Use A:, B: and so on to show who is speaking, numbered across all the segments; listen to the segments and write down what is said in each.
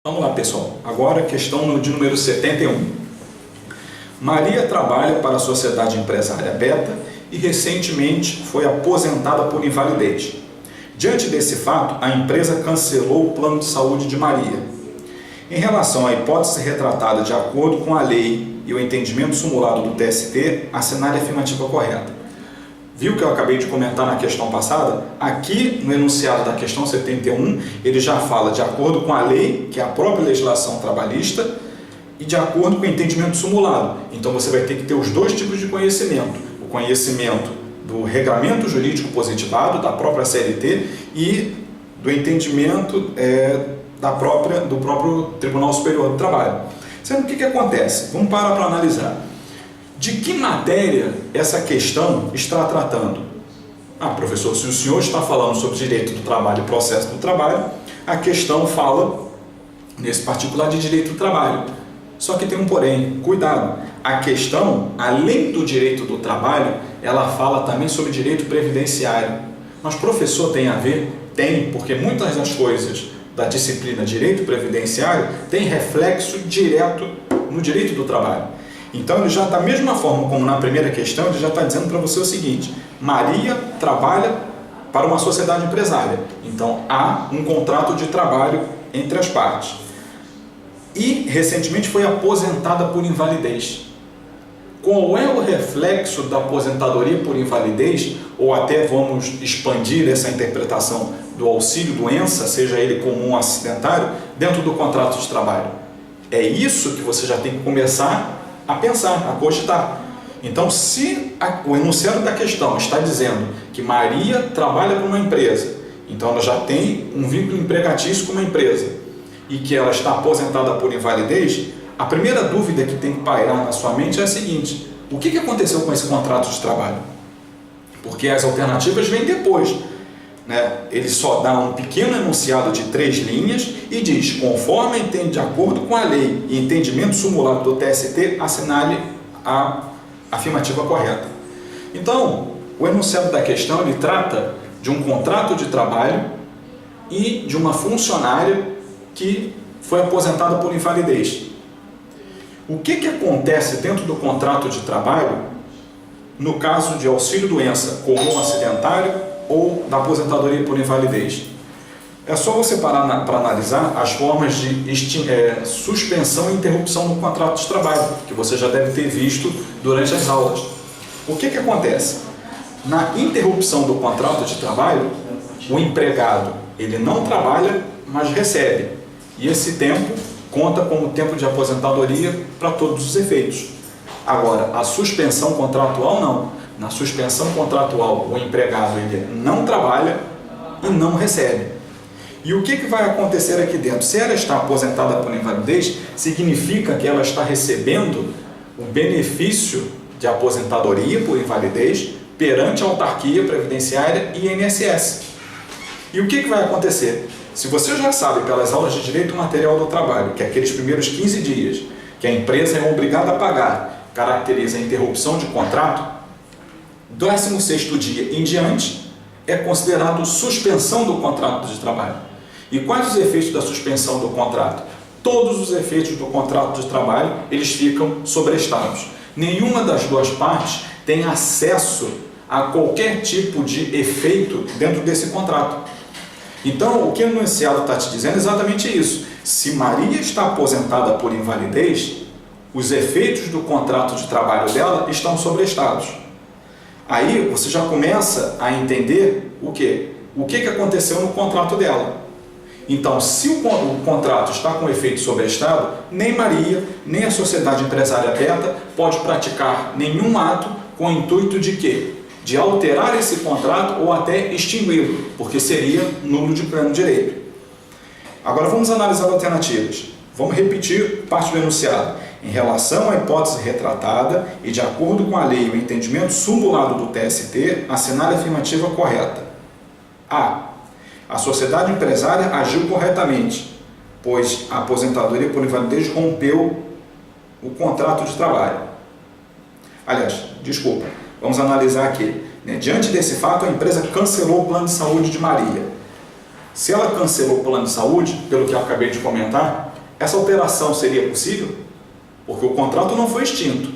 A: Vamos lá, pessoal. Agora a questão de número 71. Maria trabalha para a sociedade empresária Beta e recentemente foi aposentada por invalidez. Diante desse fato, a empresa cancelou o plano de saúde de Maria. Em relação à hipótese retratada de acordo com a lei e o entendimento simulado do TST, assinale a afirmativa correta. Viu que eu acabei de comentar na questão passada? Aqui no enunciado da questão 71, ele já fala de acordo com a lei, que é a própria legislação trabalhista, e de acordo com o entendimento simulado. Então você vai ter que ter os dois tipos de conhecimento. O conhecimento do regramento jurídico positivado, da própria CLT, e do entendimento do próprio Tribunal Superior do Trabalho. Sendo que acontece? Vamos parar para analisar. De que matéria essa questão está tratando? Professor, se o senhor está falando sobre direito do trabalho e processo do trabalho, a questão fala, nesse particular, de direito do trabalho. Só que tem um porém, cuidado. A questão, além do direito do trabalho, ela fala também sobre direito previdenciário. Mas, professor, tem a ver? Tem, porque muitas das coisas da disciplina direito previdenciário tem reflexo direto no direito do trabalho. Então, ele já, da mesma forma como na primeira questão, ele já está dizendo para você o seguinte: Maria trabalha para uma sociedade empresária. Então, há um contrato de trabalho entre as partes. E, recentemente, foi aposentada por invalidez. Qual é o reflexo da aposentadoria por invalidez, ou até vamos expandir essa interpretação do auxílio-doença, seja ele comum ou acidentário, dentro do contrato de trabalho? É isso que você já tem que começar a pensar, a cogitar. Então, se o enunciado da questão está dizendo que Maria trabalha para uma empresa, então ela já tem um vínculo empregatício com uma empresa e que ela está aposentada por invalidez, a primeira dúvida que tem que pairar na sua mente é a seguinte: o que aconteceu com esse contrato de trabalho? Porque as alternativas vêm depois, né? Ele só dá um pequeno enunciado de 3 linhas e diz: conforme entende de acordo com a lei e entendimento simulado do TST, assinale a afirmativa correta. Então, o enunciado da questão ele trata de um contrato de trabalho e de uma funcionária que foi aposentada por invalidez. O que acontece dentro do contrato de trabalho no caso de auxílio-doença comum acidentário ou da aposentadoria por invalidez? É só você parar para analisar as formas de suspensão e interrupção do contrato de trabalho, que você já deve ter visto durante as aulas. O que acontece? Na interrupção do contrato de trabalho, o empregado ele não trabalha, mas recebe. E esse tempo conta como tempo de aposentadoria para todos os efeitos. Agora, a suspensão contratual não. Na suspensão contratual, o empregado ele não trabalha e não recebe. E o que vai acontecer aqui dentro? Se ela está aposentada por invalidez, significa que ela está recebendo o benefício de aposentadoria por invalidez perante a autarquia previdenciária e INSS. E o que vai acontecer? Se você já sabe pelas aulas de Direito Material do Trabalho que aqueles primeiros 15 dias que a empresa é obrigada a pagar caracteriza a interrupção de contrato, 16º dia em diante é considerado suspensão do contrato de trabalho. E quais os efeitos da suspensão do contrato? Todos os efeitos do contrato de trabalho eles ficam sobrestados. Nenhuma das duas partes tem acesso a qualquer tipo de efeito dentro desse contrato. Então, o que o enunciado está te dizendo é exatamente isso. Se Maria está aposentada por invalidez, os efeitos do contrato de trabalho dela estão sobrestados. Aí você já começa a entender o quê? O que aconteceu no contrato dela. Então, se o contrato está com efeito sobrestado, nem Maria, nem a sociedade empresária Beta pode praticar nenhum ato com o intuito de quê? De alterar esse contrato ou até extingui-lo, porque seria nulo de pleno direito. Agora vamos analisar alternativas. Vamos repetir parte do enunciado. Em relação à hipótese retratada e de acordo com a lei e o entendimento simulado do TST, assinale a afirmativa correta. A. A sociedade empresária agiu corretamente, pois a aposentadoria por invalidez rompeu o contrato de trabalho. Aliás, desculpa. Vamos analisar aqui. Diante desse fato, a empresa cancelou o plano de saúde de Maria. Se ela cancelou o plano de saúde, pelo que eu acabei de comentar, essa alteração seria possível? Porque o contrato não foi extinto.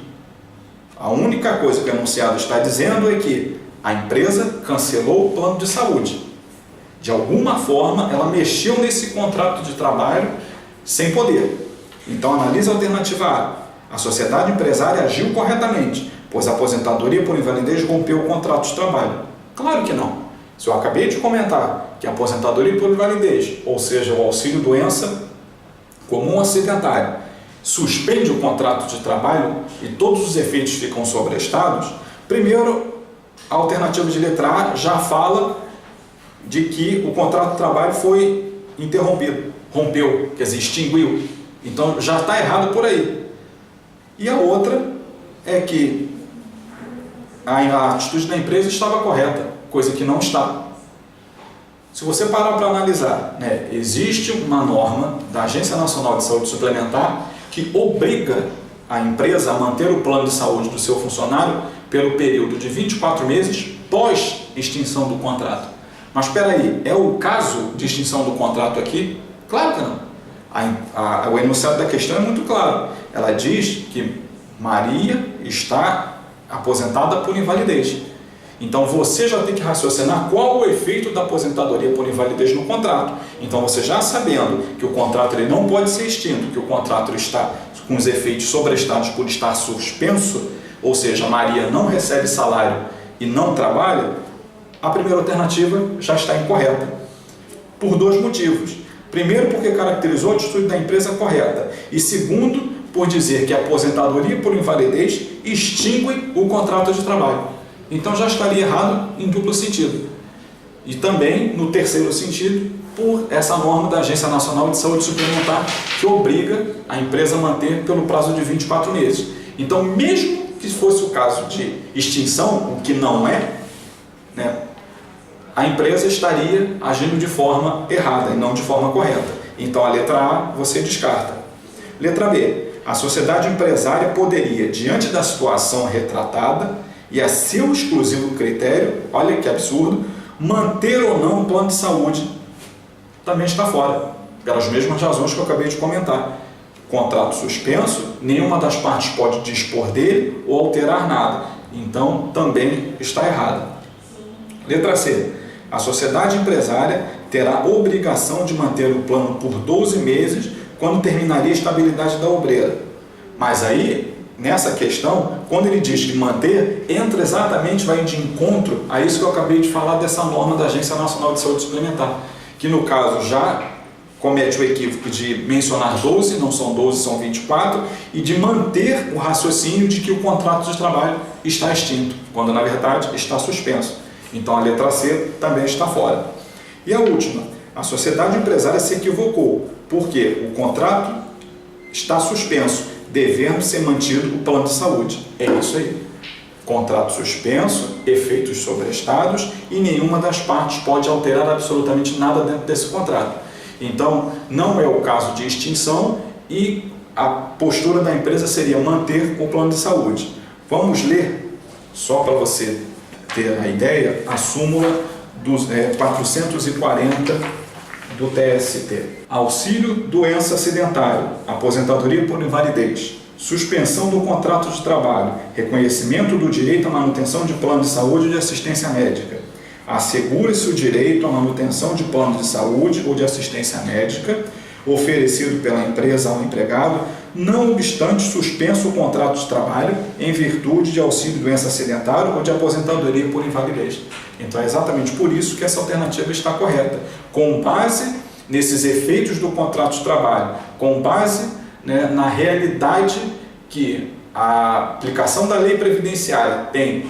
A: A única coisa que o enunciado está dizendo é que a empresa cancelou o plano de saúde. De alguma forma, ela mexeu nesse contrato de trabalho sem poder. Então, analise a alternativa A. A sociedade empresária agiu corretamente, pois a aposentadoria por invalidez rompeu o contrato de trabalho. Claro que não. Se eu acabei de comentar que a aposentadoria por invalidez, ou seja, o auxílio-doença comum acidentário, suspende o contrato de trabalho e todos os efeitos ficam sobrestados, primeiro, a alternativa de letra A já fala de que o contrato de trabalho foi interrompido, rompeu, quer dizer, extinguiu. Então já está errado por aí. E a outra é que a atitude da empresa estava correta, coisa que não está. Se você parar para analisar, existe uma norma da Agência Nacional de Saúde Suplementar que obriga a empresa a manter o plano de saúde do seu funcionário pelo período de 24 meses pós extinção do contrato. Mas espera aí, é o caso de extinção do contrato aqui? Claro que não. O enunciado da questão é muito claro. Ela diz que Maria está aposentada por invalidez. Então você já tem que raciocinar qual o efeito da aposentadoria por invalidez no contrato. Então você já sabendo que o contrato ele não pode ser extinto, que o contrato está com os efeitos sobrestados por estar suspenso, ou seja, Maria não recebe salário e não trabalha, a primeira alternativa já está incorreta. Por dois motivos. Primeiro, porque caracterizou a atitude da empresa correta. E segundo, por dizer que a aposentadoria por invalidez extingue o contrato de trabalho. Então já estaria errado em duplo sentido. E também, no terceiro sentido, por essa norma da Agência Nacional de Saúde Suplementar, que obriga a empresa a manter pelo prazo de 24 meses. Então, mesmo que fosse o caso de extinção, o que não é, a empresa estaria agindo de forma errada e não de forma correta. Então, a letra A você descarta. Letra B. A sociedade empresária poderia, diante da situação retratada e a seu exclusivo critério, olha que absurdo, manter ou não o plano de saúde, também está fora, pelas mesmas razões que eu acabei de comentar. Contrato suspenso, nenhuma das partes pode dispor dele ou alterar nada. Então, também está errado. Letra C. A sociedade empresária terá obrigação de manter o plano por 12 meses quando terminaria a estabilidade da obreira. Mas aí, nessa questão, quando ele diz que manter, entra exatamente, vai de encontro a isso que eu acabei de falar dessa norma da Agência Nacional de Saúde Suplementar, que no caso já comete o equívoco de mencionar 12, não são 12, são 24, e de manter o raciocínio de que o contrato de trabalho está extinto, quando na verdade está suspenso. Então a letra C também está fora. E a última, a sociedade empresária se equivocou, porque o contrato está suspenso, devendo ser mantido o plano de saúde. É isso aí. Contrato suspenso, efeitos sobrestados e nenhuma das partes pode alterar absolutamente nada dentro desse contrato. Então, não é o caso de extinção e a postura da empresa seria manter o plano de saúde. Vamos ler, só para você ter a ideia, a súmula dos 440 do TST. Auxílio doença acidentário, aposentadoria por invalidez, suspensão do contrato de trabalho, reconhecimento do direito à manutenção de plano de saúde ou de assistência médica. Assegura-se o direito à manutenção de plano de saúde ou de assistência médica oferecido pela empresa ao empregado, não obstante suspenso o contrato de trabalho em virtude de auxílio doença acidentário ou de aposentadoria por invalidez. Então é exatamente por isso que essa alternativa está correta, com base nesses efeitos do contrato de trabalho, com base na realidade que a aplicação da lei previdenciária tem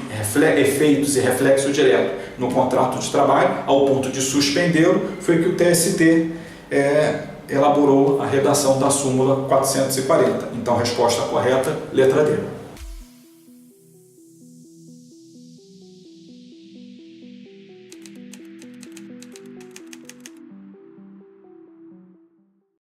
A: efeitos e reflexo direto no contrato de trabalho, ao ponto de suspendê-lo, foi que o TST elaborou a redação da súmula 440. Então, resposta correta, letra D.